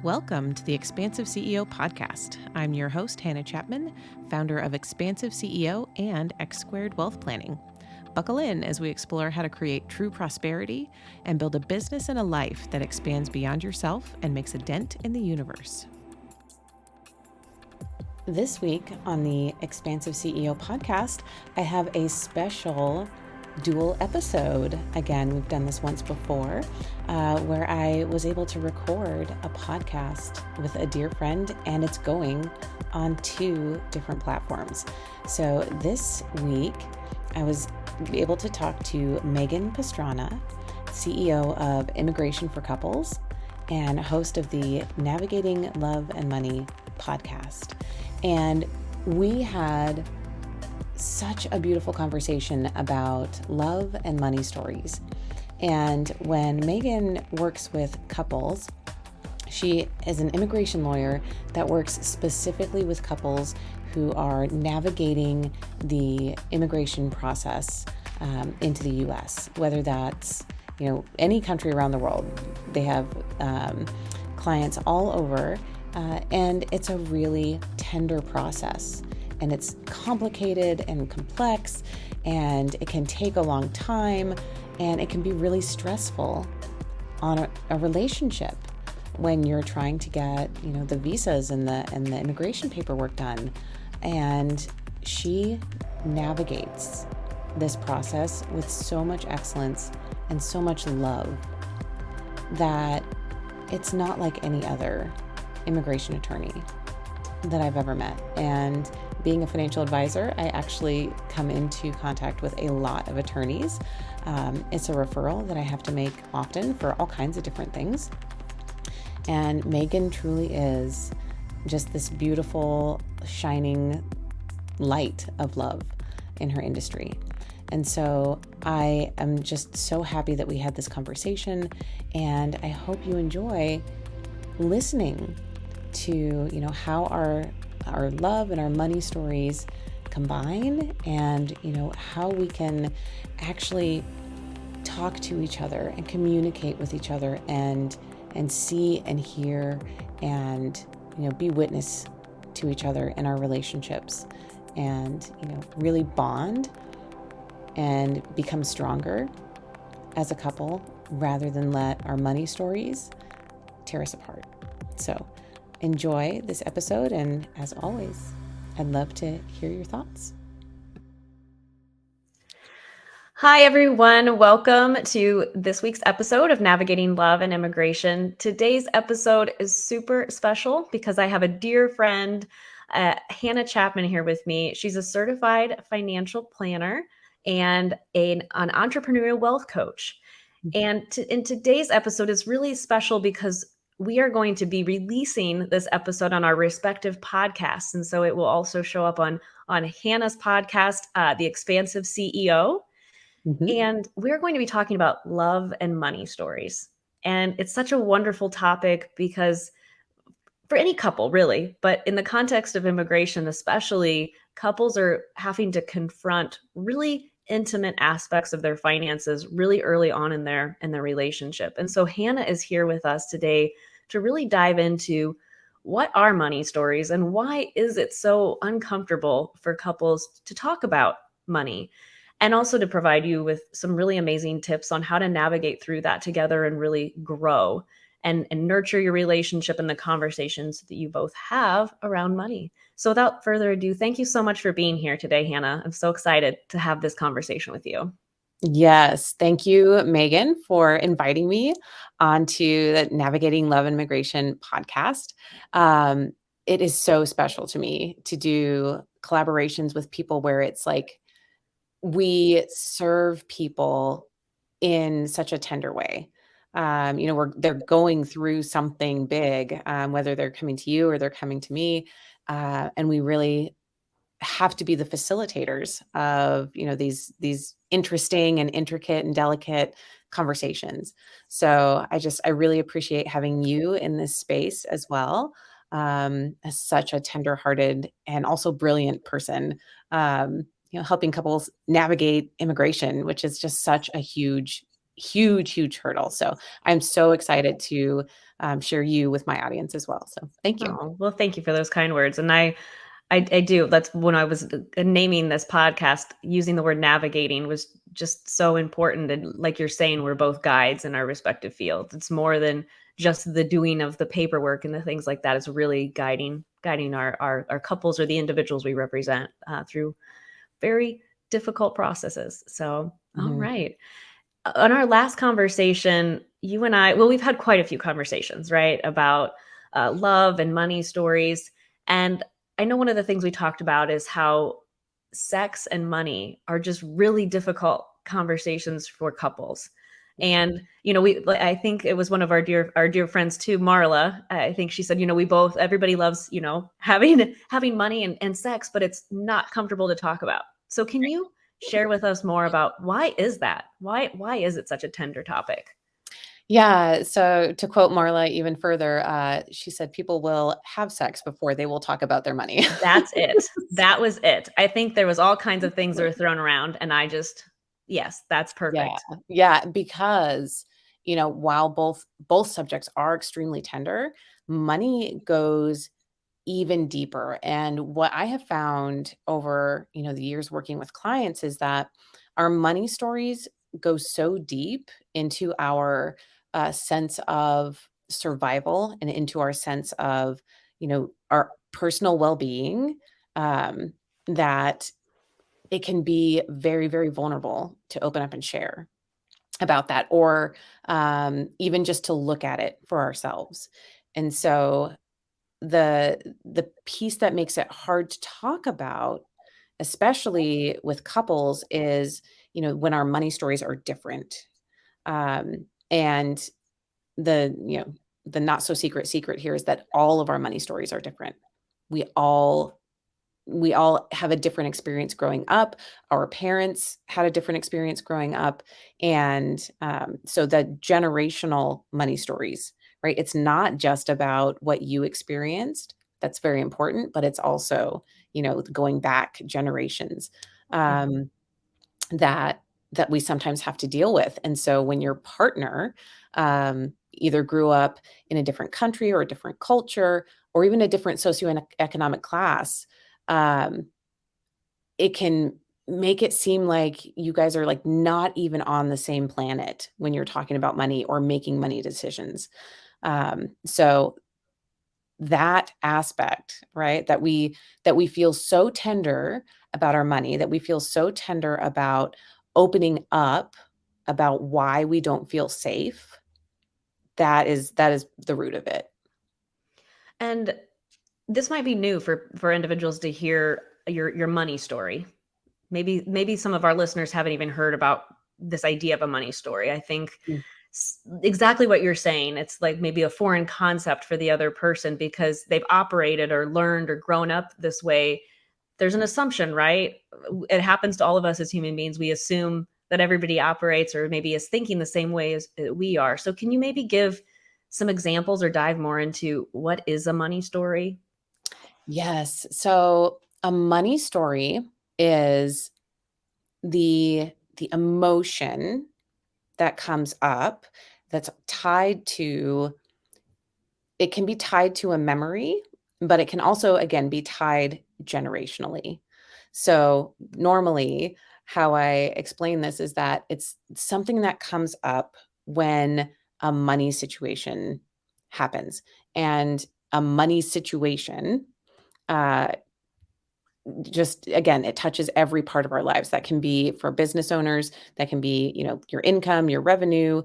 Welcome to the Expansive CEO podcast. I'm your host, Hannah Chapman, founder of Expansive CEO and X Squared Wealth Planning. Buckle in as we explore how to create true prosperity and build a business and a life that expands beyond yourself and makes a dent in the universe. This week on the Expansive CEO podcast, I have a special dual episode. Again, we've done this once before, where I was able to record a podcast with a dear friend, and it's going on 2 different platforms. So this week, I was able to talk to Megan Pastrana, CEO of Immigration for Couples and host of the Navigating Love and Money podcast. And we had such a beautiful conversation about love and money stories. And when Megan works with couples, she is an immigration lawyer that works specifically with couples who are navigating the immigration process into the U.S., whether that's any country around the world. They have clients all over, and it's a really tender process. And it's complicated and complex, and it can take a long time, and it can be really stressful on a relationship when you're trying to get, the visas and the immigration paperwork done. And she navigates this process with so much excellence and so much love that it's not like any other immigration attorney that I've ever met. And being a financial advisor, I actually come into contact with a lot of attorneys. It's a referral that I have to make often for all kinds of different things. And Megan truly is just this beautiful, shining light of love in her industry. And so I am just so happy that we had this conversation, and I hope you enjoy listening to, how our love and our money stories combine, and, how we can actually talk to each other and communicate with each other and see and hear and, be witness to each other in our relationships and, really bond and become stronger as a couple rather than let our money stories tear us apart. So enjoy this episode, and as always, I'd love to hear your thoughts. Hi, everyone. Welcome to this week's episode of Navigating Love and Immigration. Today's episode is super special because I have a dear friend, Hannah Chapman, here with me. She's a certified financial planner and an entrepreneurial wealth coach. And in today's episode is really special because we are going to be releasing this episode on our respective podcasts. And so it will also show up on Hannah's podcast, The Expansive CEO. Mm-hmm. And we're going to be talking about love and money stories. And it's such a wonderful topic because for any couple, really, but in the context of immigration, especially, couples are having to confront really intimate aspects of their finances really early on in their relationship. And so Hannah is here with us today to really dive into what are money stories and why is it so uncomfortable for couples to talk about money, and also to provide you with some really amazing tips on how to navigate through that together and really grow and nurture your relationship and the conversations that you both have around money. So without further ado, thank you so much for being here today, Hannah. I'm so excited to have this conversation with you. Yes. Thank you, Megan, for inviting me onto the Navigating Love and Immigration podcast. It is so special to me to do collaborations with people where it's like we serve people in such a tender way. They're going through something big, whether they're coming to you or they're coming to me, and we really have to be the facilitators of, these interesting and intricate and delicate conversations. So I really appreciate having you in this space as well, as such a tender-hearted and also brilliant person, helping couples navigate immigration, which is just such a huge huge hurdle. So I'm so excited to share you with my audience as well. So thank you. Oh, well, thank you for those kind words. And I do. That's when I was naming this podcast, using the word navigating was just so important. And like you're saying, we're both guides in our respective fields. It's more than just the doing of the paperwork and the things like that. It's really guiding our couples or the individuals we represent through very difficult processes. So, all Mhm. right. On our last conversation, you and I, well, we've had quite a few conversations, right, about love and money stories. And I know one of the things we talked about is how sex and money are just really difficult conversations for couples. And I think it was one of our dear friends too, Marla. I think she said, we both, everybody loves, having money and sex, but it's not comfortable to talk about. So can you share with us more about why is that? Why is it such a tender topic? Yeah. So to quote Marla even further, she said people will have sex before they will talk about their money. That's it. That was it. I think there was all kinds of things that were thrown around, and yes, that's Yeah. perfect. Yeah. Because, while both subjects are extremely tender, money goes even deeper. And what I have found over, the years working with clients is that our money stories go so deep into our sense of survival and into our sense of, our personal well-being, um, that it can be very vulnerable to open up and share about that, or even just to look at it for ourselves. And so the piece that makes it hard to talk about, especially with couples, is, when our money stories are different. And the not so secret here is that all of our money stories are different. We all we all have a different experience growing up. Our parents had a different experience growing up. And so the generational money stories, right? It's not just about what you experienced. That's very important, but it's also, going back generations, um, that that we sometimes have to deal with. And so when your partner either grew up in a different country or a different culture or even a different socioeconomic class, um, it can make it seem like you guys are like not even on the same planet when you're talking about money or making money decisions. So that aspect, right? That we feel so tender about our money, that we feel so tender about opening up about why we don't feel safe. That is the root of it. And this might be new for individuals to hear your money story. Maybe some of our listeners haven't even heard about this idea of a money story. I think Mm. exactly what you're saying. It's like maybe a foreign concept for the other person because they've operated or learned or grown up this way. There's an assumption, right? It happens to all of us as human beings. We assume that everybody operates or maybe is thinking the same way as we are. So can you maybe give some examples or dive more into what is a money story? Yes. So a money story is the emotion that comes up that's tied to it can be tied to a memory, but it can also, again, be tied generationally. So, normally, how I explain this is that it's something that comes up when a money situation happens. And a money situation, uh, just again, it touches every part of our lives. That can be for business owners, that can be, your income, your revenue,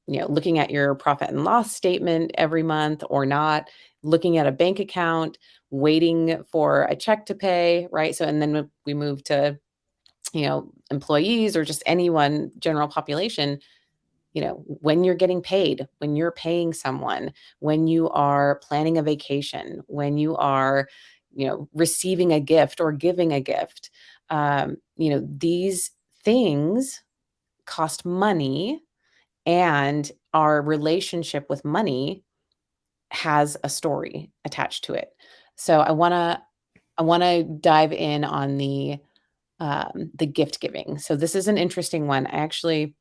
looking at your profit and loss statement every month or not, looking at a bank account, waiting for a check to pay, right? So, and then we move to, employees or just anyone, general population, when you're getting paid, when you're paying someone, when you are planning a vacation, when you are, receiving a gift or giving a gift, these things cost money, and our relationship with money has a story attached to it. So I want to dive in on the gift giving. So this is an interesting one. I actually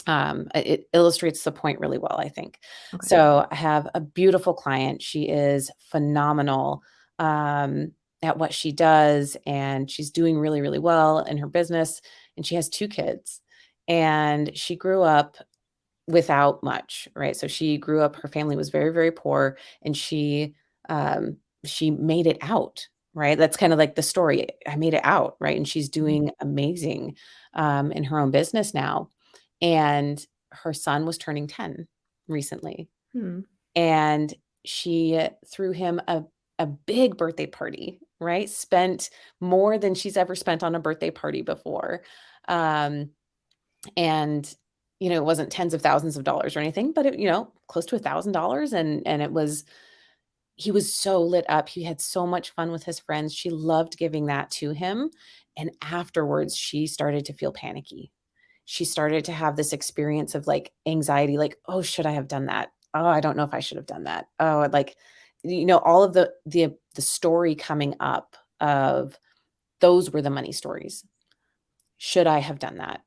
It illustrates the point really well, I think. Okay. So I have a beautiful client. She is phenomenal at what she does, and she's doing really, really well in her business. And she has 2 kids, and she grew up without much, right? So she grew up, her family was very, very poor, and she made it out, right? That's kind of like the story. I made it out, right? And she's doing amazing in her own business now. And her son was turning 10 recently. Hmm. And she threw him a big birthday party, right? Spent more than she's ever spent on a birthday party before. Um, and it wasn't tens of thousands of dollars or anything, but close to $1,000. And he was so lit up. He had so much fun with his friends. She loved giving that to him. And afterwards, she started to feel panicky. She started to have this experience of like anxiety, like, oh, should I have done that? Oh, I don't know if I should have done that. Oh, like, all of the story coming up of those were the money stories. Should I have done that?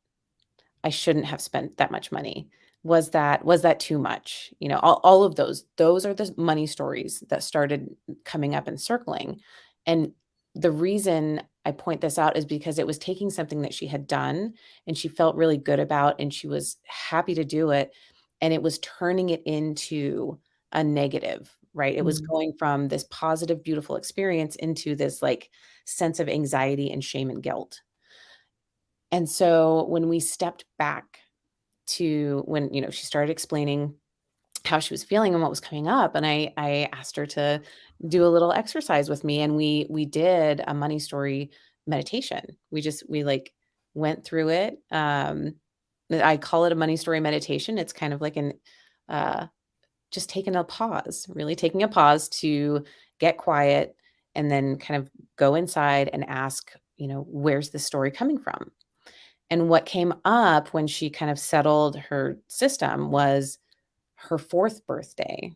I shouldn't have spent that much money. Was that too much? All of those are the money stories that started coming up and circling. And the reason I point this out is because it was taking something that she had done and she felt really good about and she was happy to do it, and it was turning it into a negative, right? It was Mm. going from this positive, beautiful experience into this like sense of anxiety and shame and guilt. And so when we stepped back to when, she started explaining how she was feeling and what was coming up, and I asked her to do a little exercise with me, and we did a money story meditation. We like went through it. I call it a money story meditation. It's kind of like an uh just taking a pause, really taking a pause to get quiet and then kind of go inside and ask, where's the story coming from? And what came up when she kind of settled her system was her 4th birthday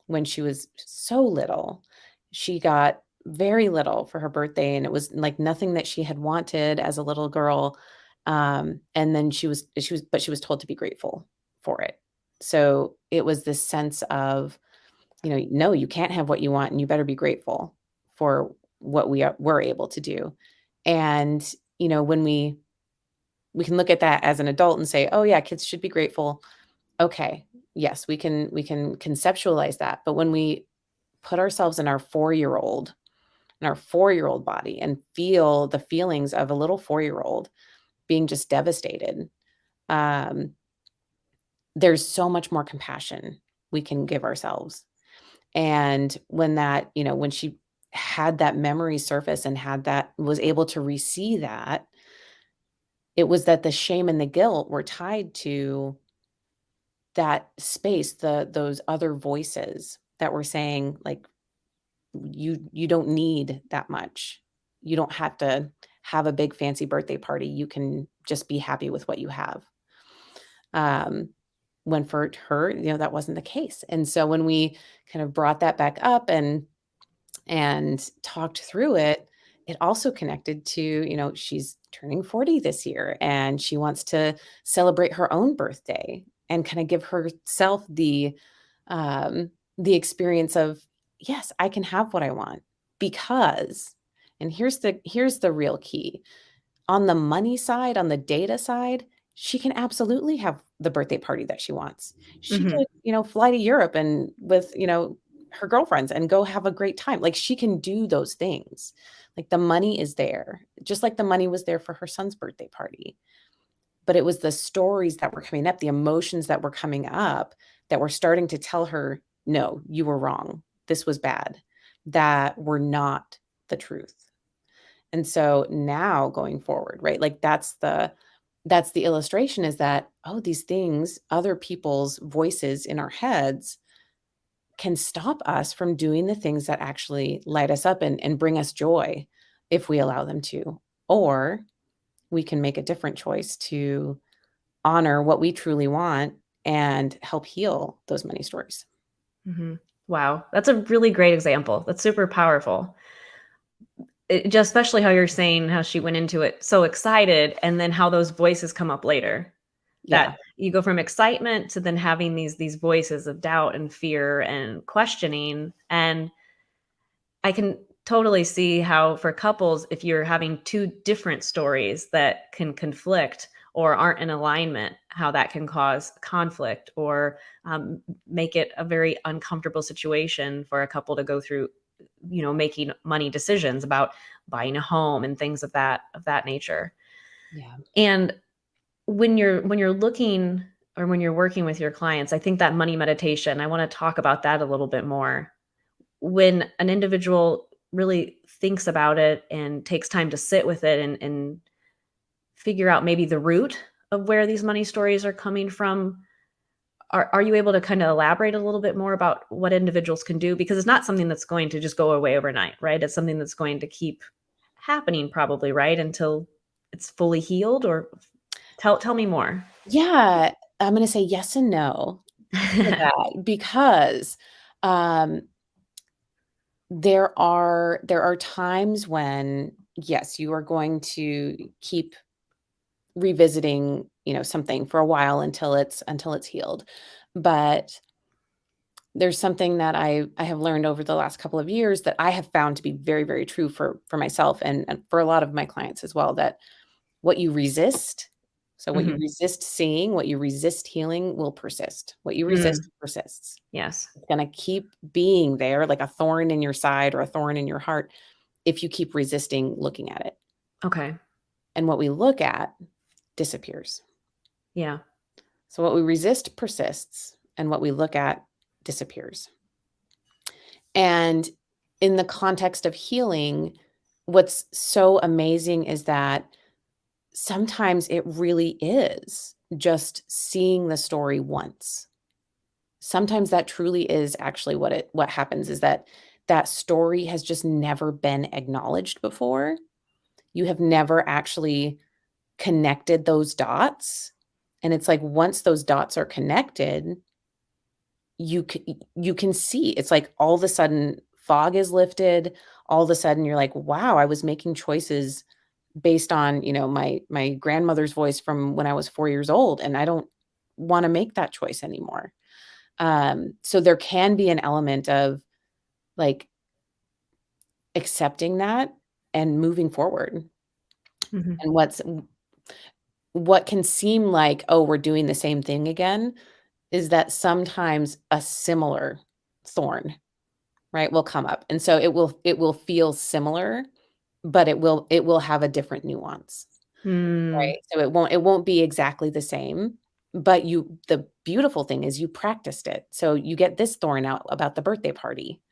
when she was so little. She got very little for her birthday, and it was like nothing that she had wanted as a little girl. And then but she was told to be grateful for it. So it was this sense of, no, you can't have what you want, and you better be grateful for what we're able to do. And, when we can look at that as an adult and say, "Oh yeah, kids should be grateful." Okay. Yes, we can conceptualize that. But when we put ourselves in our 4-year-old body and feel the feelings of a little 4-year-old being just devastated, um, there's so much more compassion we can give ourselves. And when she had that memory surface and was able to re-see that, it was that the shame and the guilt were tied to that space, those other voices that were saying, like, "You don't need that much. You don't have to have a big fancy birthday party. You can just be happy with what you have." Um, when for her, that wasn't the case. And so when we kind of brought that back up and talked through it, it also connected to, she's turning 40 this year and she wants to celebrate her own birthday and kind of give herself the experience of, yes, I can have what I want because, and here's the real key. On the money side, on the data side, she can absolutely have the birthday party that she wants. She Mhm. could, fly to Europe and with, her girlfriends and go have a great time. Like she can do those things. Like the money is there, just like the money was there for her son's birthday party. But it was the stories that were coming up, the emotions that were coming up that were starting to tell her, no, you were wrong. This was bad. That were not the truth. And so now going forward, right? Like that's the illustration is that, oh, these things, other people's voices in our heads can stop us from doing the things that actually light us up and bring us joy if we allow them to. Or we can make a different choice to honor what we truly want and help heal those money stories. Mhm. Wow, that's a really great example. That's super powerful. Just especially how you're saying how she went into it so excited, and then how those voices come up later. Yeah. you go from excitement to then having these voices of doubt and fear and questioning. And I can totally see how for couples, if you're having two different stories that can conflict or aren't in alignment, how that can cause conflict or make it a very uncomfortable situation for a couple to go through, making money decisions about buying a home and things of that nature. Yeah. And when you're looking or when you're working with your clients, I think that money meditation, I want to talk about that a little bit more. When an individual really thinks about it and takes time to sit with it and figure out maybe the root of where these money stories are coming from, are you able to kind of elaborate a little bit more about what individuals can do? Because it's not something that's going to just go away overnight, right? It's something that's going to keep happening probably, right? Until it's fully healed. Or tell me more. Yeah. I'm going to say yes and no to that because um, there are times when, yes, you are going to keep revisiting, something for a while until it's healed. But there's something that I have learned over the last couple of years that I have found to be very, very true for myself and for a lot of my clients as well, that what you resist, so what you Mhm. resist seeing, what you resist healing will persist. What you Mm, resist persists. yes. It's gonna keep being there like a thorn in your side or a thorn in your heart if you keep resisting looking at it. Okay. And what we look at disappears. Yeah. So what we resist persists, and what we look at disappears. And in the context of healing, what's so amazing is that sometimes it really is just seeing the story once. Sometimes that truly is actually what happens, is that that story has just never been acknowledged before. You have never actually connected those dots, and it's like once those dots are connected, you can see. It's like all of a sudden fog is lifted. All of a sudden you're like, "Wow, I was making choices based on, my grandmother's voice from when I was 4 years old, and I don't wanna make that choice anymore." So there can be an element of, like, accepting that and moving forward. Mhm. And what can seem like, "Oh, we're doing the same thing again," is that sometimes a similar thorn, right, will come up. And so it will feel similar, but it will have a different nuance. Mm. Right, so it won't be exactly the same, but the beautiful thing is you practiced it. So you get this thorn out about the birthday party,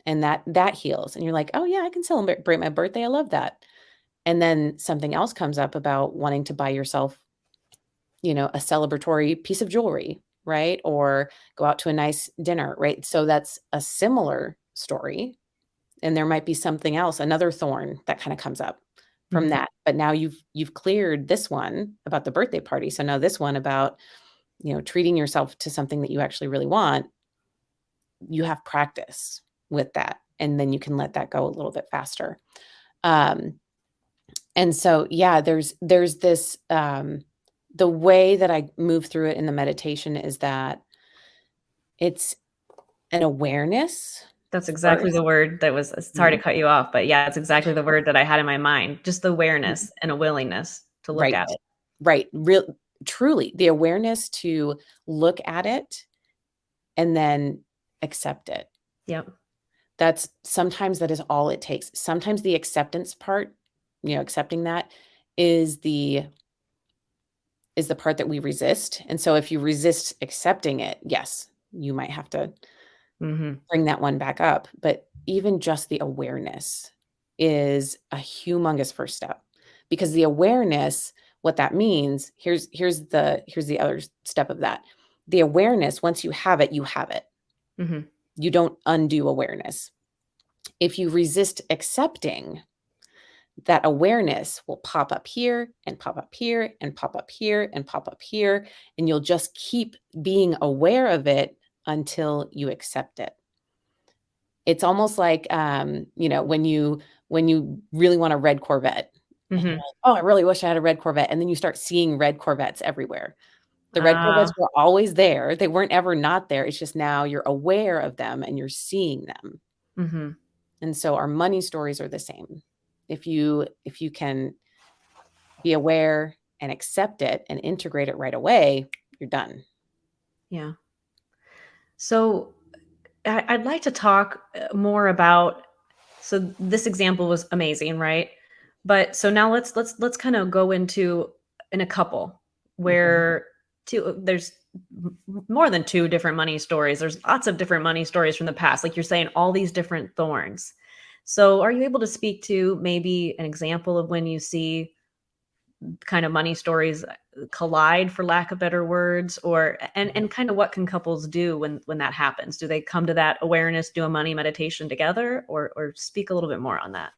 and that heals, and you're like, "Oh, yeah, I can celebrate my birthday, I love that." And then something else comes up about wanting to buy yourself, a celebratory piece of jewelry, right? Or go out to a nice dinner, right? So that's a similar story, and there might be something else, another thorn that kinda comes up from Mhm. that, but now you've cleared this one about the birthday party, so now this one about, treating yourself to something that you actually really want, you have practice with that, and then you can let that go a little bit faster. Um, and so, yeah, there's this, the way that I move through it in the meditation is that it's an awareness That's exactly the first. word that was sorry to Mhm. cut you off, but yeah, it's exactly the word that I had in my mind, just the Mhm. awareness and a willingness to look Right. at it. Right, truly, the awareness to look at it and then accept it. Yep. That is all it takes. Sometimes the acceptance part, accepting that is the part that we resist, and so if you resist accepting it, yes, you might have to Mhm. bring that one back up, but even just the awareness is a humongous first step, because the awareness, what that means, here's the other step of that. The awareness, once you have it, you have it. Mhm. You don't undo awareness. If you resist accepting, that awareness will pop up here and pop up here and pop up here and pop up here, and you'll just keep being aware of it until you accept it. It's almost like, when you really want a red Corvette, And you're Mhm. like, oh, I really wish I had a red Corvette. And then you start seeing red Corvettes everywhere. The red Corvettes Ah. were always there. They weren't ever not there. It's just now you're aware of them and you're seeing them. Mhm. And so our money stories are the same. If you can be aware and accept it and integrate it right away, you're done. Yeah. So I'd like to talk more about. So this example was amazing, right? But so now let's kind of go into in a couple Mhm. where there's more than two different money stories. There's lots of different money stories from the past, like you're saying, all these different thorns. So are you able to speak to maybe an example of when you see kind of money stories collide, for lack of better words, or and kind of what can couples do when that happens? Do they come to that awareness, do a money meditation together, or speak a little bit more on that?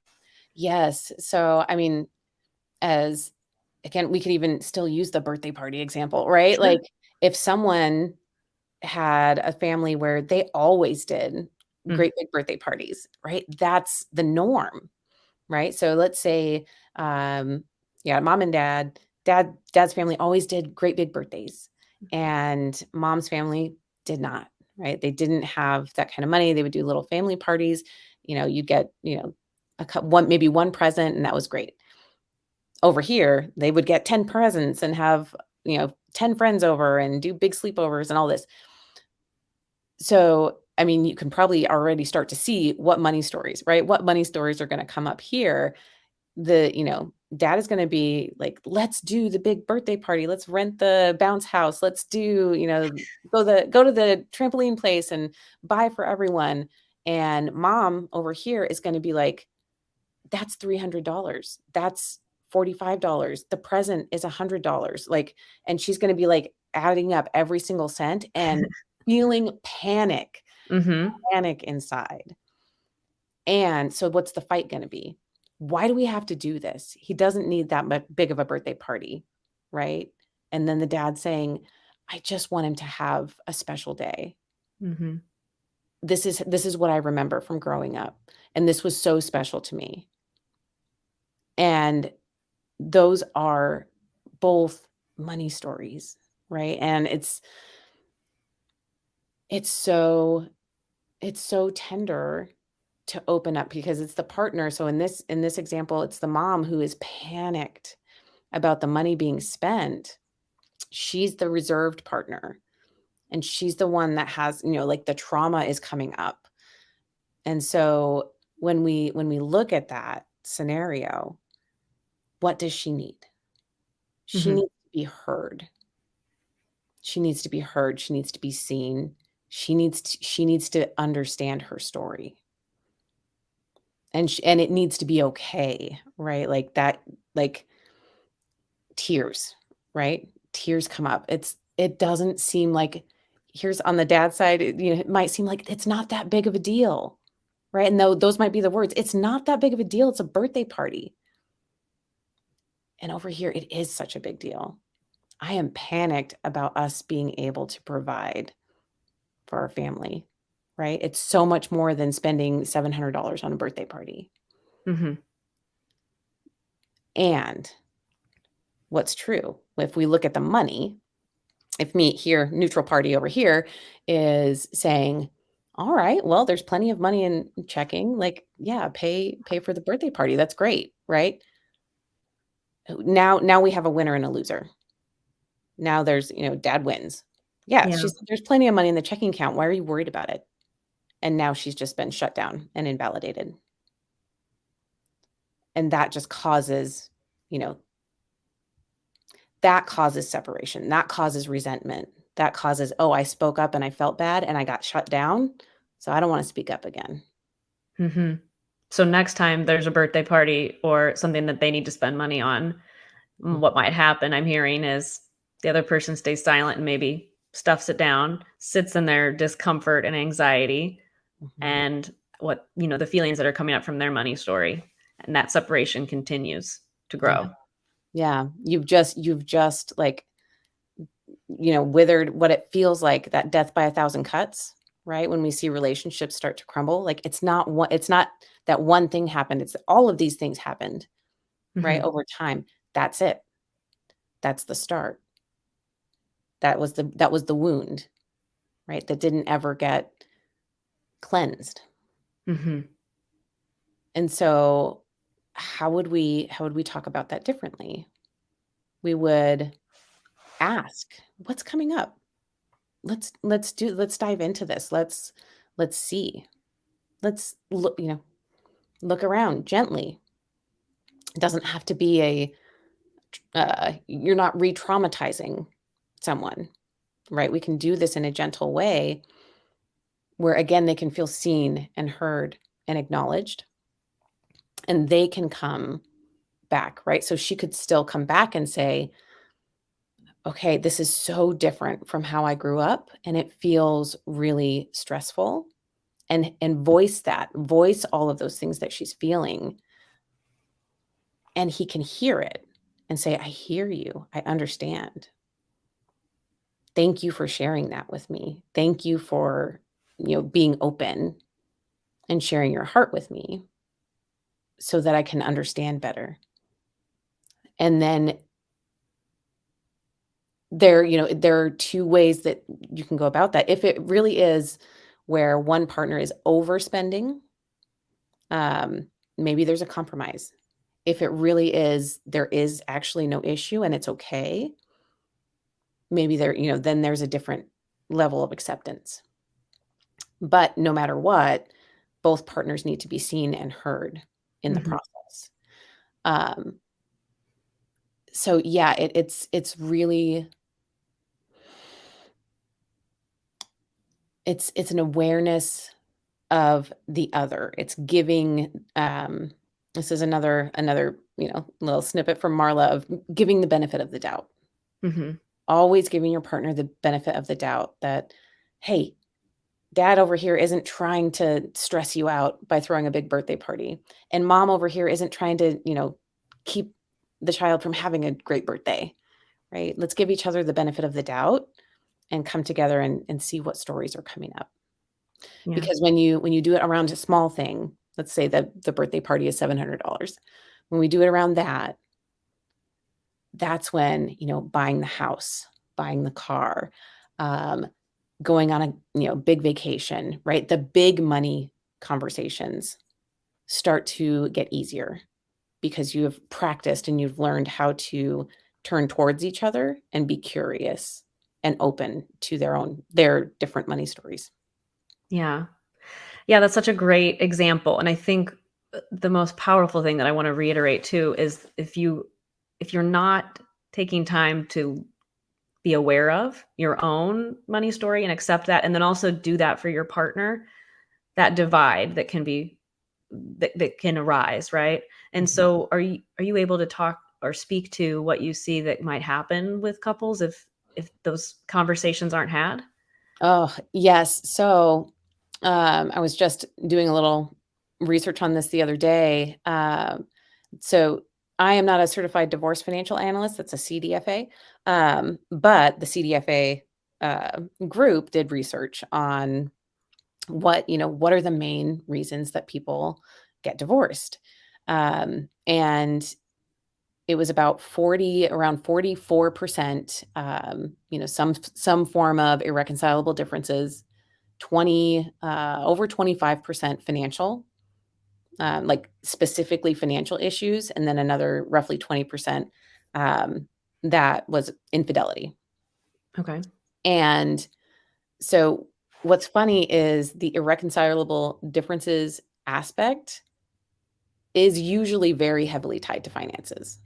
Yes. So, I mean, as again, we could even still use the birthday party example, right? Sure. Like if someone had a family where they always did Mm, great big birthday parties, right? That's the norm, right? So let's say, yeah, mom and dad's family always did great big birthdays, and mom's family did not, right? They didn't have that kind of money. They would do little family parties. You'd get, maybe one present, and that was great. Over here, they would get 10 presents and have, 10 friends over and do big sleepovers and all this. So, I mean, you can probably already start to see what money stories, right? What money stories are going to come up here. Dad is going to be like, let's do the big birthday party. Let's rent the bounce house. Let's do, go to the trampoline place and buy for everyone. And mom over here is going to be like, that's $300. That's $45. The present is $100. Like, and she's going to be like adding up every single cent and feeling mhm. panic inside. And so what's the fight going to be? Why do we have to do this? He doesn't need that big of a birthday party, right? And then the dad saying, I just want him to have a special day. Mhm. This is what I remember from growing up, and this was so special to me. And those are both money stories, right? And it's so it's so tender to open up because it's the partner. So in this example, it's the mom who is panicked about the money being spent. She's the reserved partner, and she's the one that has, like the trauma is coming up. And so when we look at that scenario, what does she need? She Mhm. needs to be heard. She needs to be heard. She needs to be seen. She needs to understand her story. And it needs to be okay, right? Like that, like tears, right? Tears come up. It doesn't seem like, here's on the dad side, it might seem like it's not that big of a deal, right? And those might be the words. It's not that big of a deal. It's a birthday party. And over here, it is such a big deal. I am panicked about us being able to provide for our family, right? It's so much more than spending $700 on a birthday party. Mhm. And what's true, if we look at the money, if me here, neutral party over here, is saying, all right, well, there's plenty of money in checking. Like, yeah, pay for the birthday party. That's great, right? Now we have a winner and a loser. Now there's, dad wins. Yeah, Yeah. she said there's plenty of money in the checking account. Why are you worried about it? And now she's just been shut down and invalidated. And that just causes, you know, that causes separation. That causes resentment. That causes, oh, I spoke up and I felt bad and I got shut down. So I don't want to speak up again. Mhm. So next time there's a birthday party or something that they need to spend money on, what Mhm, might happen, I'm hearing, is the other person stays silent and maybe stuffs it down, sits in their discomfort and anxiety mhm. and the feelings that are coming up from their money story. And that separation continues to Yeah. grow. Yeah. You've just like, withered what it feels like, that death by a thousand cuts, right? When we see relationships start to crumble, like it's not that one thing happened. It's all of these things happened. right? Mhm. Over time. That's it. That's the start. That was the wound, right? That didn't ever get cleansed. Mhm. And so how would we talk about that differently? We would ask, what's coming up? Let's dive into this. Let's see. Let's look around gently. It doesn't have to be you're not re-traumatizing someone, right? We can do this in a gentle way where again they can feel seen and heard and acknowledged, and they can come back, right? So she could still come back and say, okay, this is so different from how I grew up and it feels really stressful, and voice all of those things that she's feeling, and he can hear it and say, I hear you. I understand. Thank you for sharing that with me. Thank you for, being open and sharing your heart with me so that I can understand better. And then there are two ways that you can go about that. If it really is where one partner is overspending, maybe there's a compromise. If it really is, there is actually no issue and it's okay, maybe then there's a different level of acceptance. But no matter what, both partners need to be seen and heard in the Mhm. process. Um, so yeah, it's really it's an awareness of the other. It's giving, this is another, little snippet from Marla of giving the benefit of the doubt. Mhm. Always giving your partner the benefit of the doubt that, hey, dad over here isn't trying to stress you out by throwing a big birthday party. And mom over here isn't trying to, keep the child from having a great birthday, right? Let's give each other the benefit of the doubt and come together and see what stories are coming up. Yeah. Because when you do it around a small thing, let's say that the birthday party is $700. When we do it around that, that's when, buying the house, buying the car, um, going on a, big vacation, right? The big money conversations start to get easier because you have practiced and you've learned how to turn towards each other and be curious and open to their different money stories. Yeah. Yeah, that's such a great example, and I think, the most powerful thing that I wanna reiterate too is if you're not taking time to be aware of your own money story and accept that, and then also do that for your partner, that divide that can arise, right? And Mhm. so are you able to talk or speak to what you see that might happen with couples if those conversations aren't had? Oh, yes. So, I was just doing a little research on this the other day. So I am not a certified divorce financial analyst. That's a CDFA. But the CDFA group did research on what are the main reasons that people get divorced. And it was about 40, around 44%, some form of irreconcilable differences, over 25% financial, like specifically financial issues, and then another roughly 20% um, that was infidelity. Okay. And so what's funny is the irreconcilable differences aspect is usually very heavily tied to finances.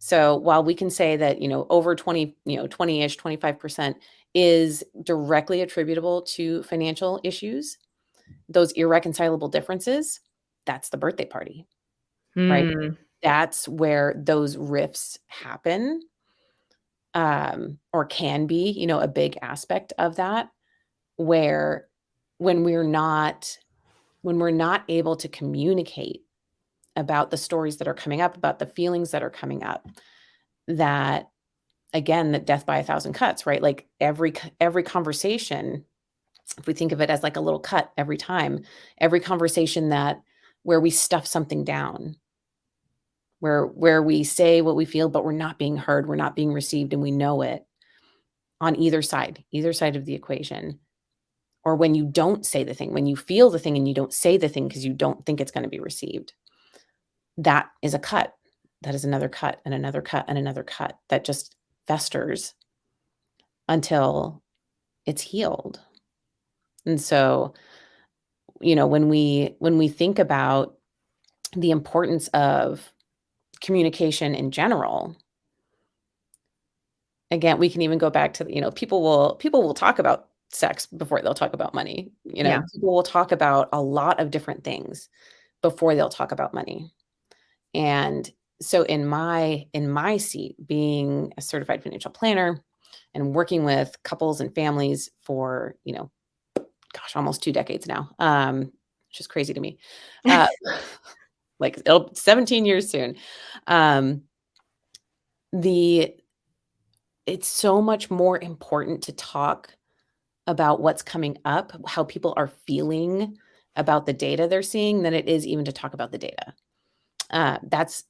So while we can say that, over 20, 20-ish, 25% is directly attributable to financial issues, those irreconcilable differences, that's the birthday party, right? Hmm. That's where those rifts happen, or can be, a big aspect of that, where when we're not able to communicate about the stories that are coming up, about the feelings that are coming up, that again, that death by a thousand cuts, right? Like every conversation, if we think of it as like a little cut every time, every conversation that where we stuff something down, where we say what we feel, but we're not being heard, we're not being received, and we know it on either side of the equation. Or when you don't say the thing, when you feel the thing and you don't say the thing because you don't think it's going to be received, that is a cut. That is another cut and another cut and another cut that just festers until it's healed. And so, when we think about the importance of communication in general, again, we can even go back to, people will talk about sex before they'll talk about money. Yeah. People will talk about a lot of different things before they'll talk about money. And so in my seat, being a certified financial planner and working with couples and families for, almost 2 decades now, which is crazy to me. Uh, like 17 years soon. Um, the it's so much more important to talk about what's coming up, how people are feeling about the data they're seeing than it is even to talk about the data. That's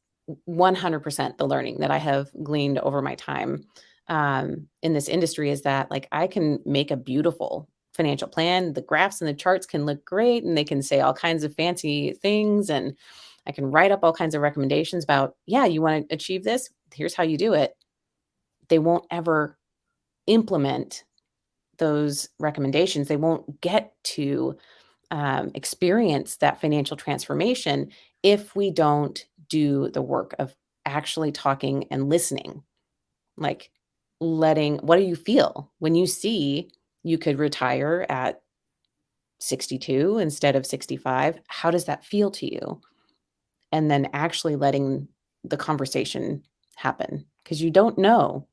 100% the learning that I have gleaned over my time in this industry is that like I can make a beautiful financial plan. The graphs and the charts can look great and they can say all kinds of fancy things. And I can write up all kinds of recommendations about, yeah, you want to achieve this? Here's how you do it. They won't ever implement those recommendations. They won't get to experience that financial transformation if we don't do the work of actually talking and listening. Like what do you feel when you see you could retire at 62 instead of 65? How does that feel to you? And then actually letting the conversation happen because you don't know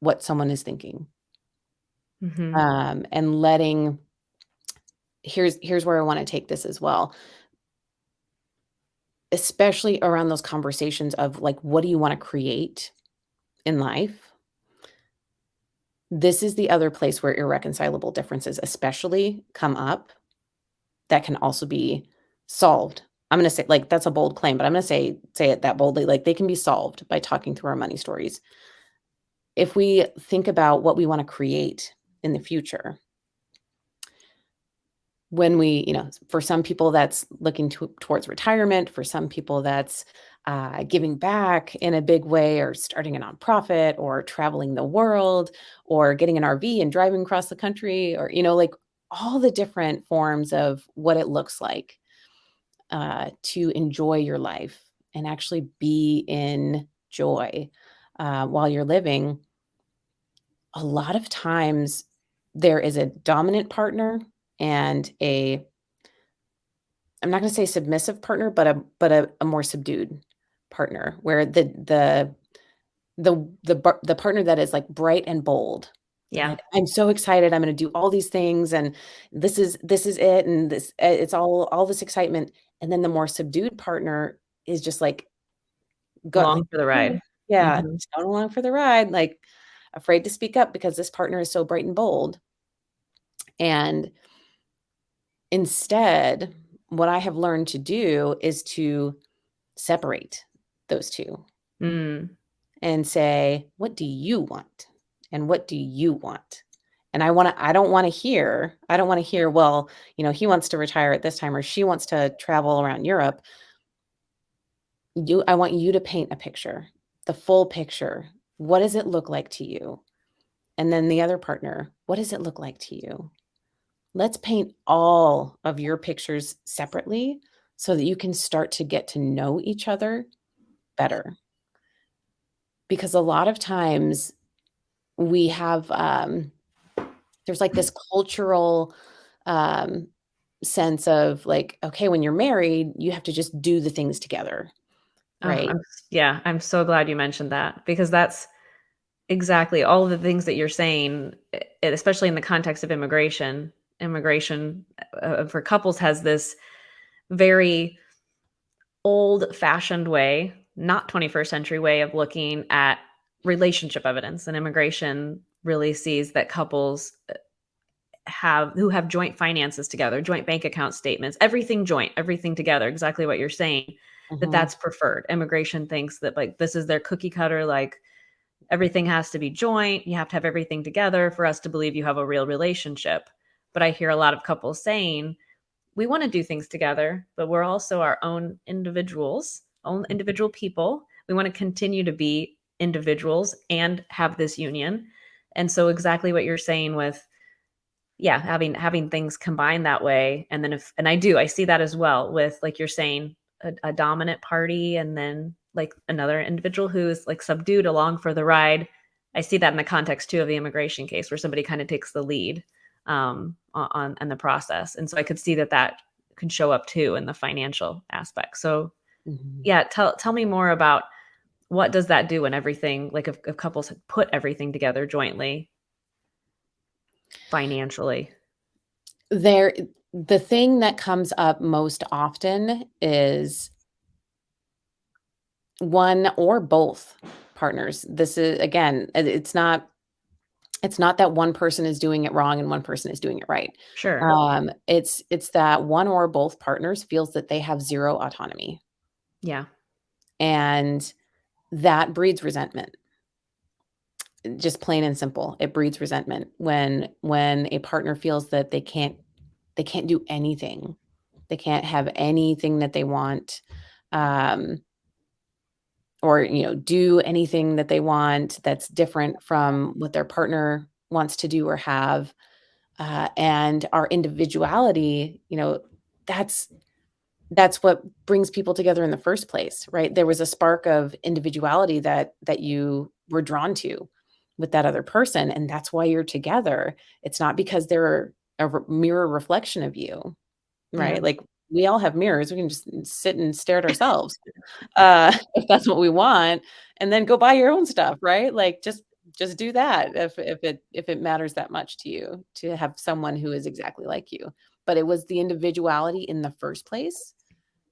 what someone is thinking. Mm-hmm. And letting here's where I want to take this as well, especially around those conversations of like, what do you want to create in life? This is the other place where irreconcilable differences especially come up that can also be solved. I'm going to say like that's a bold claim, but I'm going to say it that boldly, like they can be solved by talking through our money stories. If we think about what we want to create in the future, when we, for some people that's looking towards retirement, for some people that's giving back in a big way or starting a nonprofit or traveling the world or getting an RV and driving across the country or, like all the different forms of what it looks like to enjoy your life and actually be in joy while you're living. A lot of times there is a dominant partner and I'm not gonna say submissive partner, but a more subdued partner where the partner that is, like, bright and bold, and Yeah. like, "I'm so excited, I'm gonna do all these things, and this is it, and it's all this excitement," and then the more subdued partner is just, like, go like Along for the ride. yeah, Mhm. just going along for the ride, like, afraid to speak up because this partner is so bright and bold, and instead, what I have learned to do is to separate those 2 Mm. and say, "What do you want? And what do you want?" And I don't wanna hear, "Well, he wants to retire at this time or she wants to travel around Europe." I want you to paint a picture, the full picture. What does it look like to you? And then the other partner, what does it look like to you? Let's paint all of your pictures separately so that you can start to get to know each other better. Because a lot of times we have, there's like this cultural um, sense of like, okay, when you're married, you have to just do the things together, Oh, right? I'm so glad you mentioned that because that's exactly all of the things that you're saying, especially in the context of immigration. Immigration for couples has this very old-fashioned way, not 21st century way of looking at relationship evidence. And immigration really sees that couples who have joint finances together, joint bank account statements, everything joint, everything together, exactly what you're saying. that that's preferred. Immigration thinks that like this is their cookie cutter, like everything has to be joint. You have to have everything together for us to believe you have a real relationship. But I hear a lot of couples saying, we want to do things together, but we're also our own individuals, own individual people. We want to continue to be individuals and have this union. And so exactly what you're saying with yeah, having things combined that way. And then I see that as well with like you're saying a dominant party and then like another individual who is like subdued along for the ride. I see that in the context too of the immigration case where somebody kind of takes the lead on the process. And so I could see that that could show up too in the financial aspect. So yeah, tell me more about what does that do when everything like if couples put everything together jointly financially. The thing that comes up most often is one or both partners. This is again, it's not that one person is doing it wrong and one person is doing it right. Sure. It's that one or both partners feels that they have zero autonomy, Yeah. and that breeds resentment. Just plain and simple, it breeds resentment when a partner feels that they can't do anything. They can't have anything that they want, or, do anything that they want that's different from what their partner wants to do or have. And our individuality, that's what brings people together in the first place, right? There was a spark of individuality that you were drawn to with that other person, and that's why you're together. It's not because they're a mirror reflection of you, Yeah. right? Like, we all have mirrors. We can just sit and stare at ourselves, if that's what we want, and then go buy your own stuff, right? Like, just do that if it matters that much to you to have someone who is exactly like you. But it was the individuality in the first place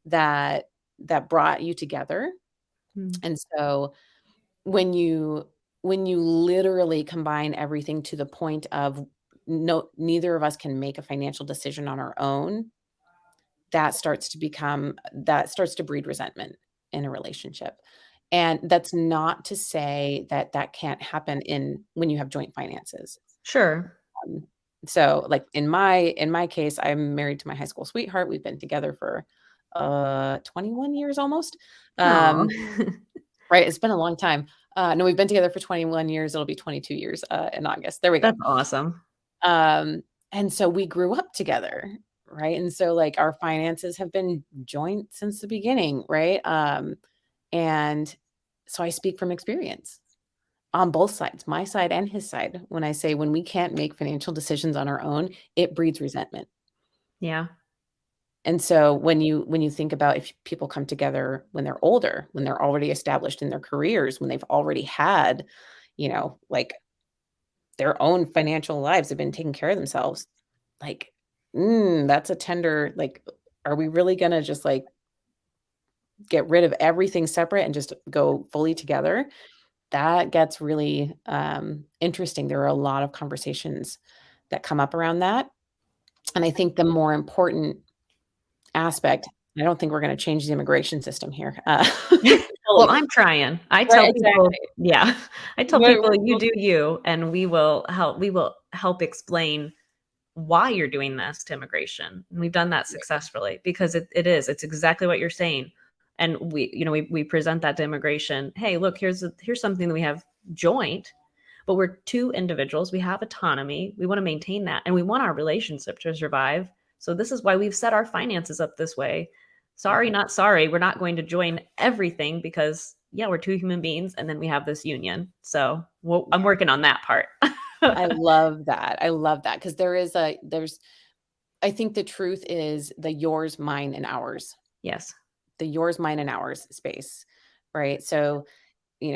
that brought you together. Mm. And so when you literally combine everything to the point of neither of us can make a financial decision on our own, that starts to breed resentment in a relationship. And that's not to say that that can't happen when you have joint finances. Sure. Um, so like in my case, I'm married to my high school sweetheart. We've been together for 21 years almost. Aw. Right, it's been a long time. No, we've been together for 21 years. It'll be 22 years in August. There we go. That's awesome. And so we grew up together, right? And so like our finances have been joint since the beginning, right? And so I speak from experience on both sides, my side and his side. When I say when we can't make financial decisions on our own, it breeds resentment. Yeah. And so when you think about if people come together when they're older, when they're already established in their careers, when they've already had, like their own financial lives have been taking care of themselves, like, that's a tender, like, are we really gonna just like get rid of everything separate and just go fully together? That gets really interesting. There are a lot of conversations that come up around that. And I think the more important aspect, I don't think we're gonna change the immigration system here. Well, Fully. I'm trying. I Right, tell people, exactly. yeah, I tell people, "You do you, and we will help explain why you're doing this to immigration." And we've done that successfully because it's exactly what you're saying. And we present that to immigration. Hey, look, here's something that we have joint, but we're two individuals. We have autonomy. We want to maintain that, and we want our relationship to survive. So this is why we've set our finances up this way. Sorry, not sorry. We're not going to join everything because yeah, we're two human beings, and then we have this union. So I'm working on that part. I love that. I love that because I think the truth is the yours, mine, and ours. Yes. The yours, mine, and ours space, right? So,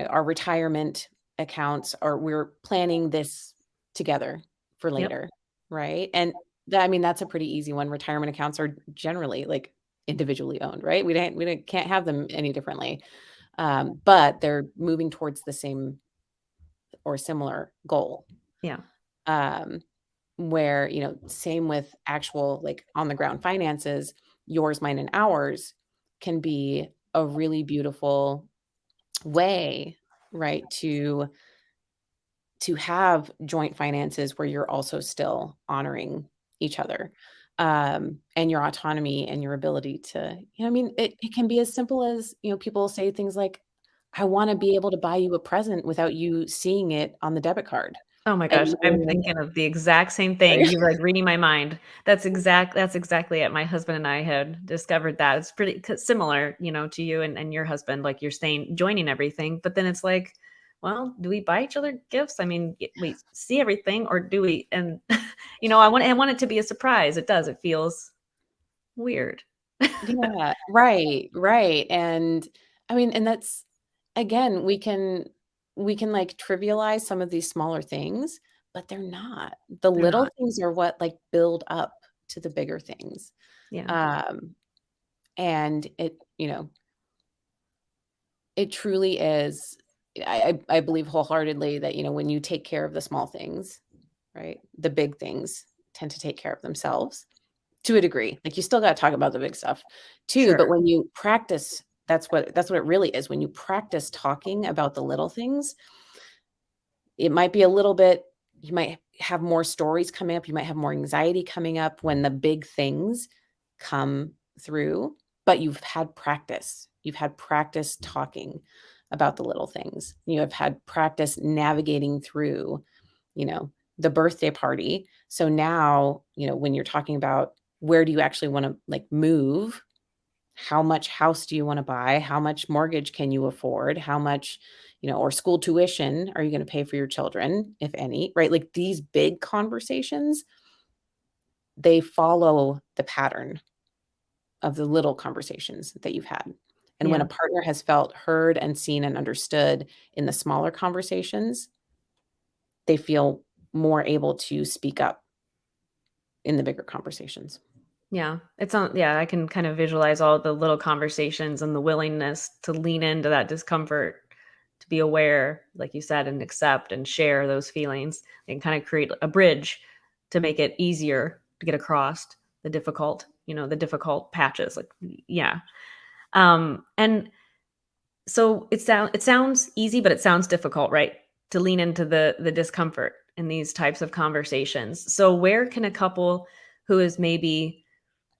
our retirement accounts are we're planning this together for Yep. later, right? And that's a pretty easy one. Retirement accounts are generally like individually owned, right? Can't have them any differently. But they're moving towards the same or similar goal. Yeah. Um, where, same with actual like on the ground finances, yours, mine, and ours can be a really beautiful way, right, to have joint finances where you're also still honoring each other, and your autonomy and your ability to, I mean, it can be as simple as, people say things like, "I wanna be able to buy you a present without you seeing it on the debit card." Oh my And gosh, I'm you thinking of the exact same thing. You're, like, reading my mind. That's exactly it. My husband and I had discovered that. It's pretty similar, to you and your husband, like, you're saying joining everything, but then it's like, well, do we buy each other gifts? I mean, we see everything or do we? And, I want it to be a surprise. It does. It feels weird. Yeah, right, right, and, I mean, and that's again, we can, like, trivialize some of these smaller things, but they're not. The They're little not. things are what, like, build up to the bigger things, Yeah. um, and it truly is. I believe wholeheartedly that, when you take care of the small things, right, the big things tend to take care of themselves. To a degree, like, you still gotta talk about the big stuff too, but Sure. when you practice, that's what it really is. When you practice talking about the little things, it might be a little bit, you might have more stories coming up, you might have more anxiety coming up when the big things come through, but you've had practice. You've had practice talking about the little things. You have had practice navigating through, you know, the birthday party. So now, when you're talking about where do you actually wanna, like, move, how much house do you wanna buy, how much mortgage can you afford, how much, or school tuition are you gonna pay for your children, if any, right? Like, these big conversations, they follow the pattern of the little conversations that you've had. And when Yeah. a partner has felt heard and seen and understood in the smaller conversations, they feel more able to speak up in the bigger conversations. Yeah. Yeah, I can kind of visualize all the little conversations and the willingness to lean into that discomfort, to be aware, like you said, and accept and share those feelings and kind of create a bridge to make it easier to get across the difficult patches. Like, yeah. And so it sounds easy, but it sounds difficult, right? To lean into the discomfort in these types of conversations. So where can a couple who is maybe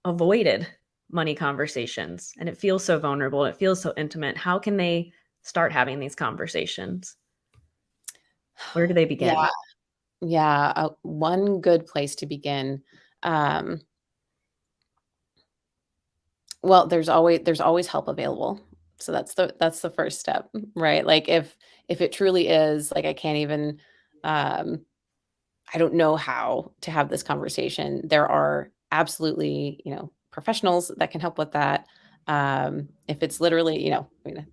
avoided money conversations and it feels so vulnerable, it feels so intimate, how can they start having these conversations? Where do they Yeah, begin? yeah, one good place to begin, um, well, there's always help available. So that's the first step, right? Like, if it truly is, like, I can't even, um, I don't know how to have this conversation, there are absolutely, professionals that can help with that. If it's literally, I mean,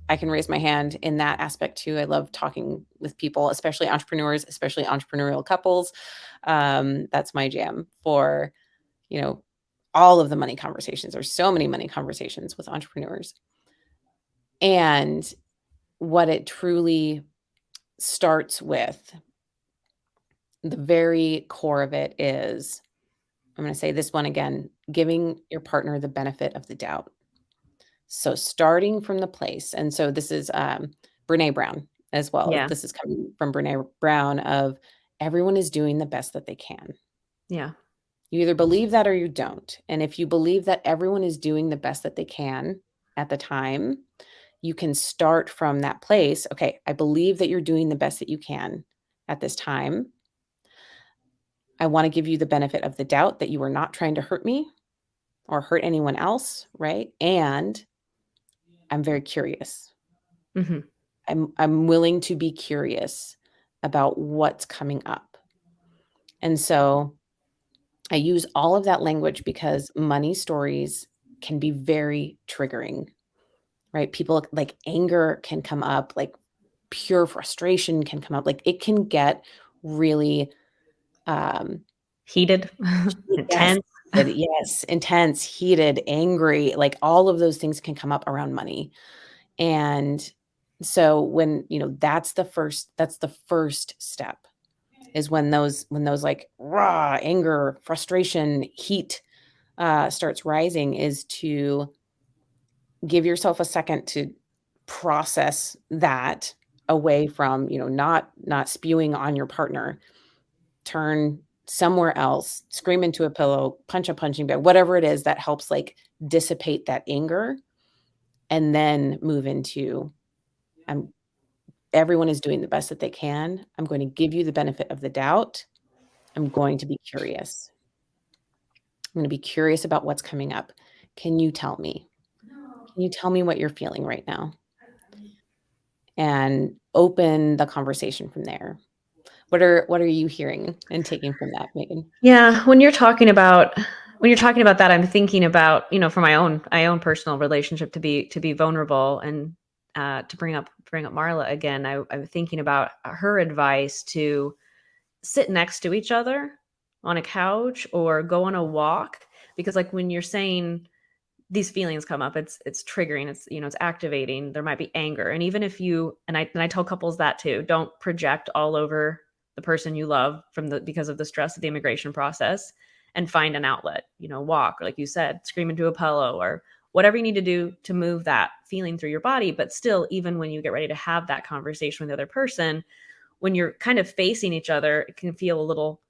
I can raise my hand in that aspect too. I love talking with people, especially entrepreneurs, especially entrepreneurial couples. That's my jam for, you know, all of the money conversations. There's so many money conversations with entrepreneurs. And what it truly starts with, the very core of it is, I'm going to say this one again, giving your partner the benefit of the doubt. So starting from the place, and so this is, Brené Brown as well. Yeah. This is coming from Brené Brown of everyone is doing the best that they can. Yeah. You either believe that or you don't. And if you believe that everyone is doing the best that they can at the time, you can start from that place. Okay, I believe that you're doing the best that you can at this time. I want to give you the benefit of the doubt that you are not trying to hurt me or hurt anyone else, right? And I'm very curious. Hmm. I'm willing to be curious about what's coming up. And so I use all of that language because money stories can be very triggering, right? People, like, anger can come up, like pure frustration can come up. Like, it can get really, um Heated, yes, intense. yes, intense, heated, angry, like all of those things can come up around money. And so when, that's the first step, is when those like raw anger, frustration, heat starts rising, is to give yourself a second to process that away from, not spewing on your partner. Turn somewhere else, scream into a pillow, punch a punching bag, whatever it is that helps like dissipate that anger, and then move into, I'm everyone is doing the best that they can. I'm going to give you the benefit of the doubt. I'm going to be curious. I'm going to be curious about what's coming up. Can you tell me? Can you tell me what you're feeling right now? And open the conversation from there. What are you hearing and taking from that, Megan? Yeah, when you're talking about that, I'm thinking about, for my own personal relationship, to be vulnerable, and to bring up Marla again. I'm thinking about her advice to sit next to each other on a couch or go on a walk, because like when you're saying these feelings come up, it's triggering, it's activating, there might be anger. And even if I tell couples that too, don't project all over the person you love because of the stress of the immigration process, and find an outlet, walk, or like you said, scream into a pillow, or whatever you need to do to move that feeling through your body. But still, even when you get ready to have that conversation with the other person, when you're kind of facing each other, it can feel a little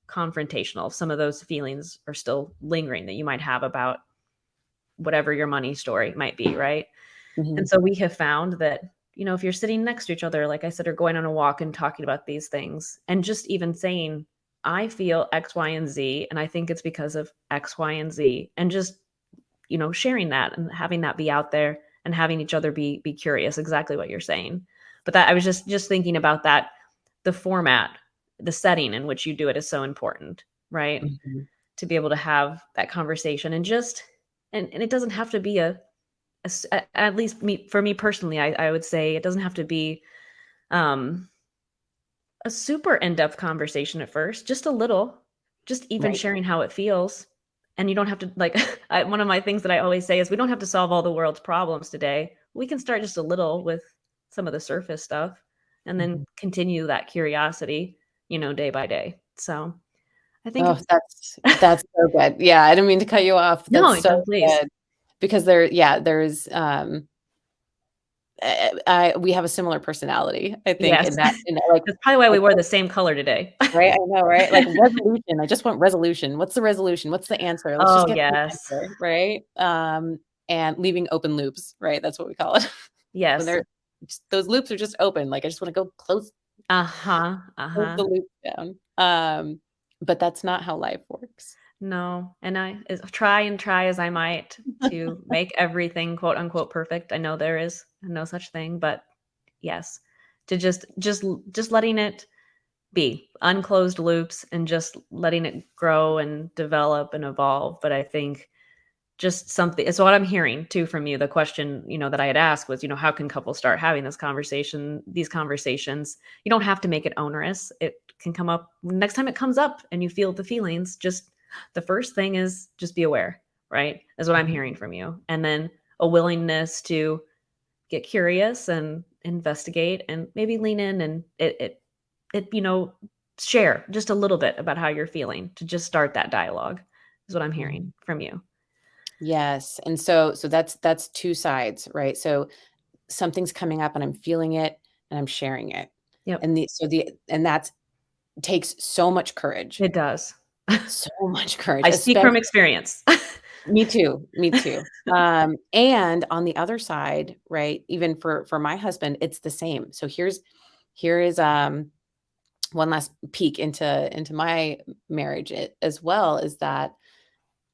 confrontational. Some of those feelings are still lingering that you might have about whatever your money story might be, right? And Mhm. so we have found that, if you're sitting next to each other, like I said, or going on a walk and talking about these things, and just even saying, I feel X, Y, and Z, and I think it's because of X, Y, and Z, and just, sharing that and having that be out there, and having each other be curious, exactly what you're saying. But that, I was just thinking about that, the format, the setting in which you do it is so important, right? Mhm. To be able to have that conversation, and just, and it doesn't have to be at least for me personally, I would say it doesn't have to be um, a super in-depth conversation at first, just a little, just even Right. sharing how it feels. And you don't have to, like, one of my things that I always say is, we don't have to solve all the world's problems today. We can start just a little with some of the surface stuff, and then Mhm. continue that curiosity, day by day. So I think Oh, it's that's so good. Yeah, I didn't mean to cut you off. That's no, so no, please. good because there's we have a similar personality, I think, Yes. in that, like That's probably why we like wore the same color today. right? I know, right? Like resolution. I just want resolution. What's the resolution? What's the answer? Let's just Oh, get to the yes. answer, right? And leaving open loops, right? That's what we call it. When Yes. they're those loops are just open. Like I just want to go Uh-huh, close the uh-huh. loop down. But that's not how life works. No, and try and try as I might to make everything quote unquote perfect. I know there is no such thing, but yes, to just letting it be unclosed loops, and just letting it grow and develop and evolve. But I think just something, it's what I'm hearing too from you. The question, that I had asked was, how can couples start having these conversations? You don't have to make it onerous. It can come up next time it comes up and you feel the feelings. Just the first thing is just be aware, right? Is what I'm Mhm. hearing from you. And then a willingness to get curious and investigate, and maybe lean in, and share just a little bit about how you're feeling, to just start that dialogue, is what I'm hearing Mhm. from you. Yes. And so that's two sides, right? So something's coming up and I'm feeling it and I'm sharing it. Yep. And that takes so much courage. It does. So much courage, I speak especially from experience. me too, me too. And on the other side, right, even for my husband, it's the same. So here is one last peek into my marriage as well, is that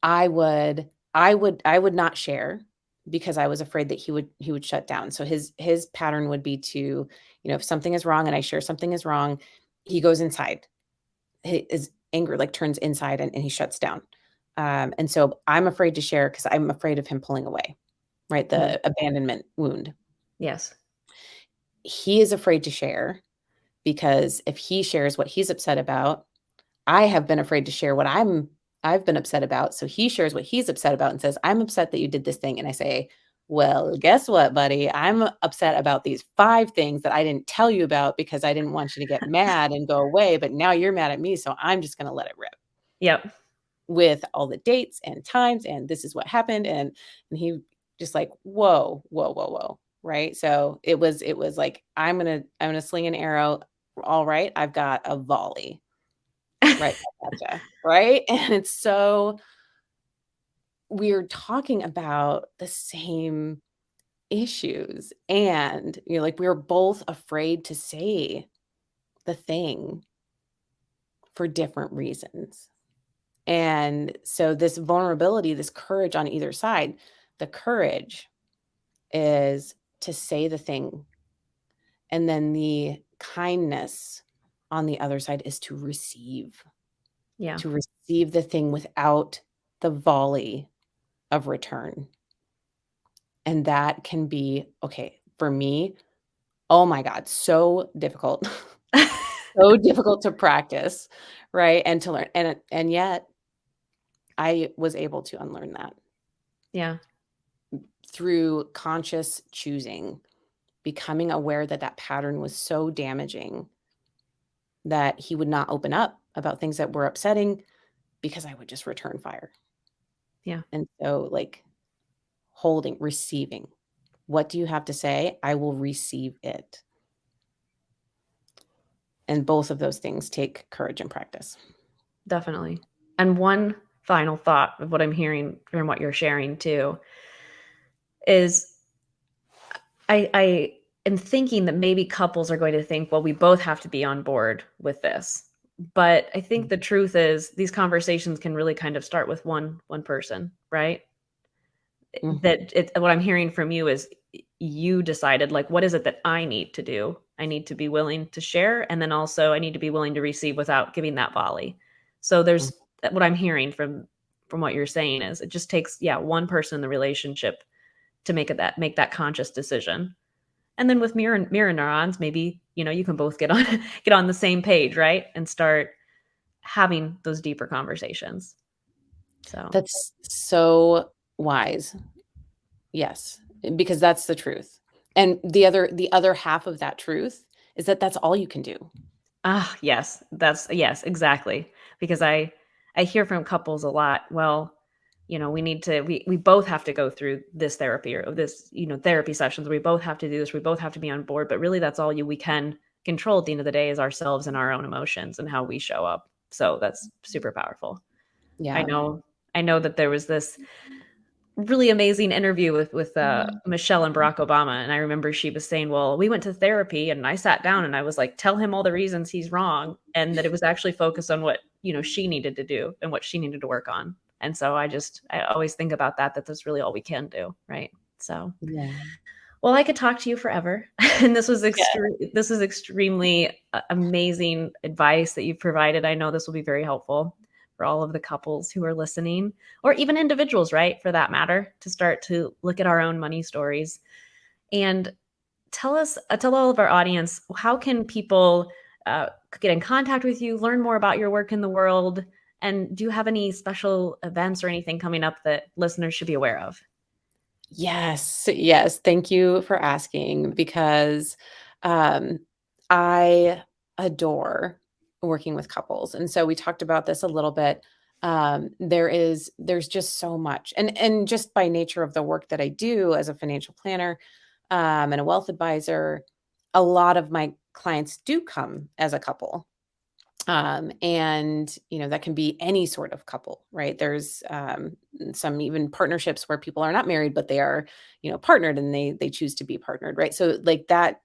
I would not share because I was afraid that he would shut down. So his pattern would be to, if something is wrong and I share something is wrong, he goes inside. His anger like turns inside and he shuts down. And so I'm afraid to share because I'm afraid of him pulling away, right? Mhm. The abandonment wound. Yes. He is afraid to share because if he shares what he's upset about, I have been afraid to share what I've been upset about. So he shares what he's upset about and says, "I'm upset that you did this thing." And I say, "Well, guess what, buddy? I'm upset about these 5 things that I didn't tell you about because I didn't want you to get mad and go away, but now you're mad at me, so I'm just gonna let it rip." Yep. With all the dates and times, and this is what happened, and he just like, whoa, whoa, whoa, whoa. Right. So it was like, I'm gonna sling an arrow. All right, I've got a volley. Right. Gotcha. Right. And it's so we're talking about the same issues. And like we were both afraid to say the thing for different reasons. And so this vulnerability, this courage on either side, the courage is to say the thing. And then the kindness on the other side is to receive the thing without the volley of return. And that can be, okay, for me, oh my God, so difficult. So difficult to practice, right? And to learn. And yet I was able to unlearn that. Yeah. Through conscious choosing, becoming aware that that pattern was so damaging that he would not open up about things that were upsetting because I would just return fire. Yeah. And so like receiving, what do you have to say? I will receive it. And both of those things take courage and practice. Definitely. And one final thought of what I'm hearing from what you're sharing too is I am thinking that maybe couples are going to think, well, we both have to be on board with this. But I think the truth is these conversations can really kind of start with one person, right? What I'm hearing from you is you decided, like, what is it that I need to do? I need to be willing to share, and then also I need to be willing to receive without giving that volley. So there's what I'm hearing from what you're saying is it just takes one person in the relationship to make that conscious decision. And then with mirror neurons, maybe you can both get on the same page, right? And start having those deeper conversations. So That's so wise. Yes, because that's the truth. And the other half of that truth is that that's all you can do. Yes, yes, exactly. Because I hear from couples a lot, well, we both have to go through this therapy or this, therapy sessions. We both have to do this. We both have to be on board. But really that's all we can control at the end of the day is ourselves and our own emotions and how we show up. So that's super powerful. Yeah. I know that there was this really amazing interview with Michelle and Barack Obama. And I remember she was saying, well, we went to therapy and I sat down and I was like, tell him all the reasons he's wrong. And that it was actually focused on what, she needed to do and what she needed to work on. And so I always think about that that's really all we can do. Right. So, Yeah. well, I could talk to you forever. And this was extremely amazing advice that you've provided. I know this will be very helpful for all of the couples who are listening, or even individuals, right, for that matter, to start to look at our own money stories. And tell all of our audience, how can people get in contact with you, learn more about your work in the world, and do you have any special events or anything coming up that listeners should be aware of? Yes. Yes. Thank you for asking because I adore working with couples. And so we talked about this a little bit. There's just so much. And just by nature of the work that I do as a financial planner and a wealth advisor, a lot of my clients do come as a couple. And that can be any sort of couple, right? There's some even partnerships where people are not married but they are partnered and they choose to be partnered, right? So like that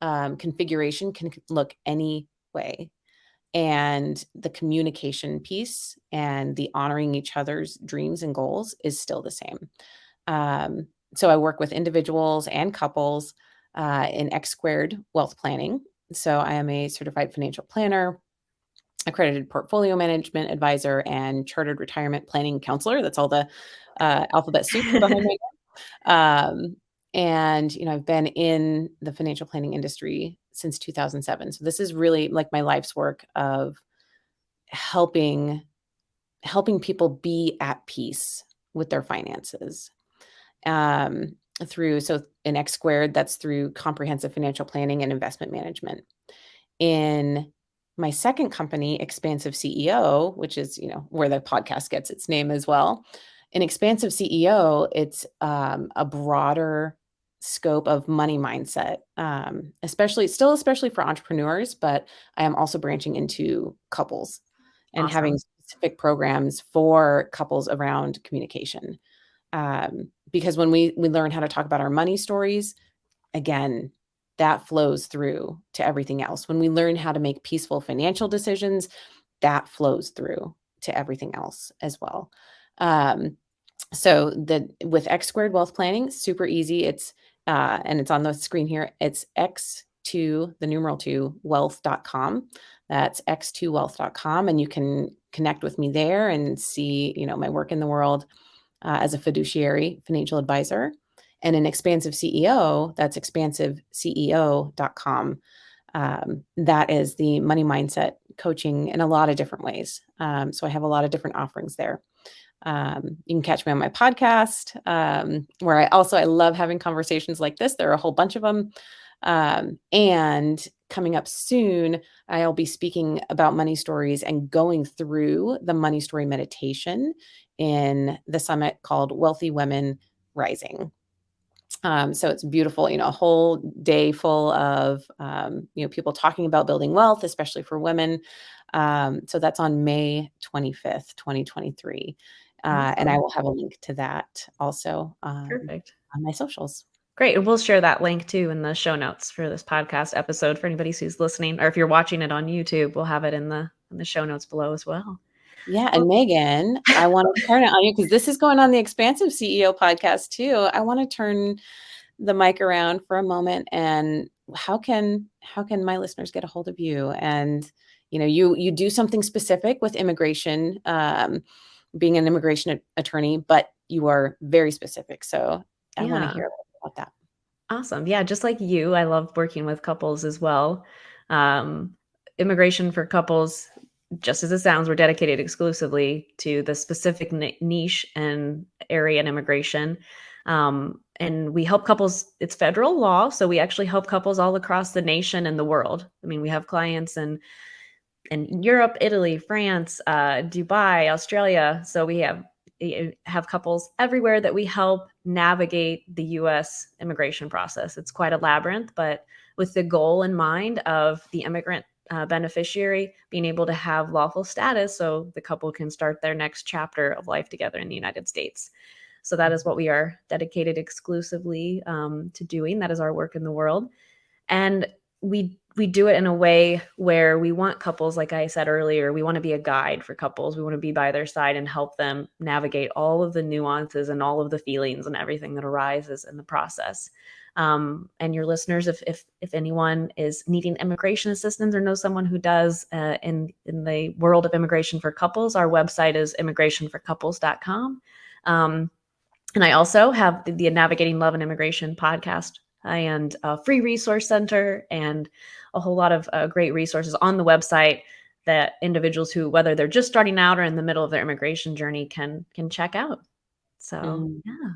configuration can look any way. And the communication piece and the honoring each other's dreams and goals is still the same. So I work with individuals and couples in X squared wealth planning. So I am a certified financial planner, accredited portfolio management advisor, and chartered retirement planning counselor. That's all the alphabet soup behind my name. And I've been in the financial planning industry since 2007. So this is really like my life's work of helping people be at peace with their finances. Through in X squared, that's through comprehensive financial planning and investment management. In my second company, Expansive CEO, which is, where the podcast gets its name as well, In Expansive CEO, it's a broader scope of money mindset, especially for entrepreneurs, but I am also branching into couples and having Awesome. specific programs for couples around communication. Because when we learn how to talk about our money stories, again, that flows through to everything else. When we learn how to make peaceful financial decisions, that flows through to everything else as well. So with X squared wealth planning, super easy. It's and it's on the screen here. It's X2, the numeral 2, wealth.com. That's x2wealth.com. And you can connect with me there and see, my work in the world as a fiduciary financial advisor. And an expansive CEO, that's expansiveceo.com. That is the money mindset coaching in a lot of different ways. So I have a lot of different offerings there. You can catch me on my podcast, where I love having conversations like this. There are a whole bunch of them. And coming up soon, I'll be speaking about money stories and going through the money story meditation in the summit called Wealthy Women Rising. So it's beautiful, a whole day full of, people talking about building wealth, especially for women. So that's on May 25th, 2023. And I Awesome. will have a link to that also Perfect. on my socials. Great. We'll share that link too in the show notes for this podcast episode for anybody who's listening, or if you're watching it on YouTube, we'll have it in the show notes below as well. Yeah. Well, And Megan, I want to turn it on you because this is going on the Expansive CEO podcast too. I want to turn the mic around for a moment, and how can my listeners get a hold of you? And you do something specific with immigration, being an immigration attorney, but you are very specific. So I want to yeah. hear a little bit about that. Awesome. Yeah, just like you, I love working with couples as well. Um, Immigration for couples, just as it sounds, we're dedicated exclusively to the specific niche and area in immigration. And we help couples, it's federal law. So we actually help couples all across the nation and the world. I mean, we have clients in Europe, Italy, France, Dubai, Australia. So we have couples everywhere that we help navigate the U.S. immigration process. It's quite a labyrinth, but with the goal in mind of the immigrant beneficiary being able to have lawful status so the couple can start their next chapter of life together in the United States. So that is what we are dedicated exclusively to doing. That is our work in the world. And we do it in a way where we want couples, like I said earlier, we want to be a guide for couples. We want to be by their side and help them navigate all of the nuances and all of the feelings and everything that arises in the process. And your listeners, if anyone is needing immigration assistance or knows someone who does in the world of immigration for couples, our website is immigrationforcouples.com. And I also have the Navigating Love and Immigration podcast and a free resource center and a whole lot of great resources on the website that individuals who, whether they're just starting out or in the middle of their immigration journey, can check out. So yeah.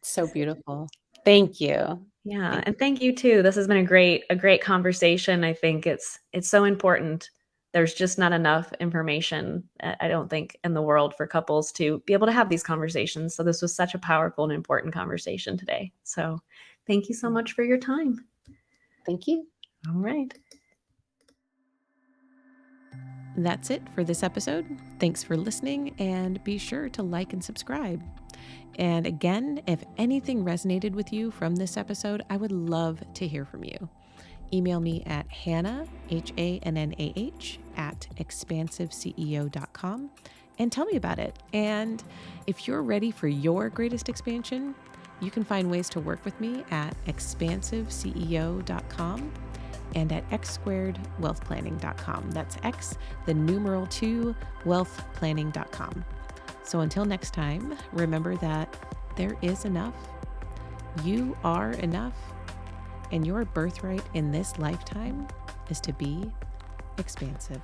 So beautiful. Thank you. Yeah, and thank you too. This has been a great conversation. I think it's so important. There's just not enough information, I don't think, in the world for couples to be able to have these conversations. So this was such a powerful and important conversation today. So thank you so much for your time. Thank you. All right. That's it for this episode. Thanks for listening, and be sure to like and subscribe. And again, if anything resonated with you from this episode, I would love to hear from you. Email me at Hannah, HANNAH, at expansiveceo.com and tell me about it. And if you're ready for your greatest expansion, you can find ways to work with me at expansiveceo.com and at x2wealthplanning.com. That's X, the numeral 2, wealthplanning.com. So until next time, remember that there is enough. You are enough. And your birthright in this lifetime is to be expansive.